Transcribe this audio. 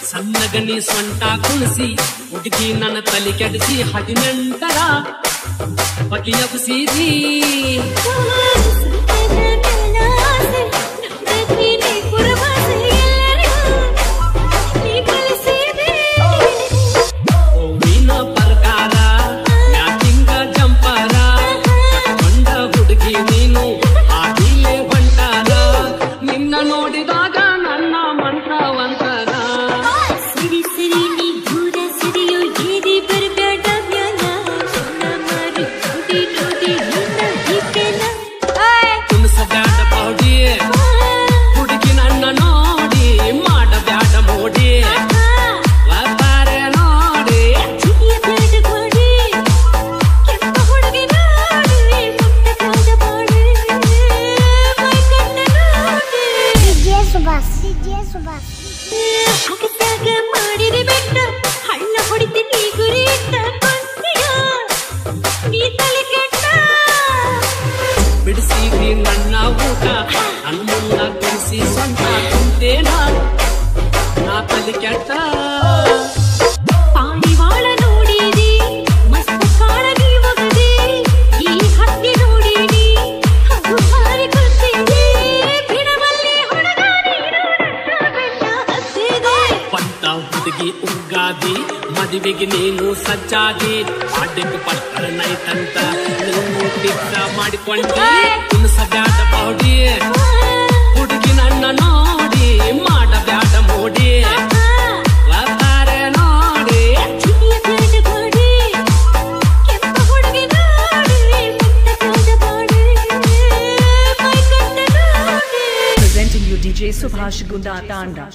ಸಣ್ಣಗನಿ ಸೊಂಟ ಕುಣಿಸಿ ಹುಡುಗಿ ನನ್ನ ತಲೆ ಕೆಡಿಸಿ 18ರ ಬಗೆಯಬ್ಸಿದಿ ಹೂವಿನ ಪ್ರಕಾರ ಮ್ಯಾಚಿಂಗ ಜಂಪರ ಕಟ್ಕೊಂಡ ಹುಡುಗಿ ನೀನು ಆಗಿಲೇ ಹೊಂಟಾರ ನಿನ್ನ ನೋಡಿದಾಗ ನನ್ನ ಮಂತ್ರವಂತರ ಬಿಡಿಸಿದಿ ನನ್ನ ಊಟ ಅನ್ನ ಬಿಡಿಸಿ ಸ್ವಂತ ಕುಂತೇನ ನಾ ತಲೆ ಕೆಟ್ಟ ಪಾರಿವಾಳ ನೋಡಿದಿ ಮಸ್ತ್ ಕಾಳಗಿ ಒಗದಿ ಈ ಹತ್ತಿ ನೋಡಿದಿ ಅದು ಹಾರಿ ಕುಂತಿದಿ ಬಿಡವಲ್ಲಿ ಹುಡುಗ ನೀನು ನನ್ನ ಬೆನ್ನ ಹತ್ತಿದೆ ಪಂತ ಹುಡುಗಿ ಉಗ್ಗಾದಿ ಮದುವೆಗೆ ನೀನು ಸಜ್ಜಾದಿ ಪಾಡ್ಯಕ್ಕೆ ಪಟ್ಟರ ನೈತಂತ ನೀನು ಟಿಕ್ಕ ಮಾಡಿಕೊಂಡಿ ಕುಣಿಸಬ್ಯಾಡ ಬಾಡಿ ಹುಡುಗಿ ನನ್ನ ನೋಡಿ ಮಾಡಬ್ಯಾಡ ಮೋಡಿ ಬರ್ತಾರೆ ನೋಡಿ Presenting you DJ Subhash Gunda Tanda.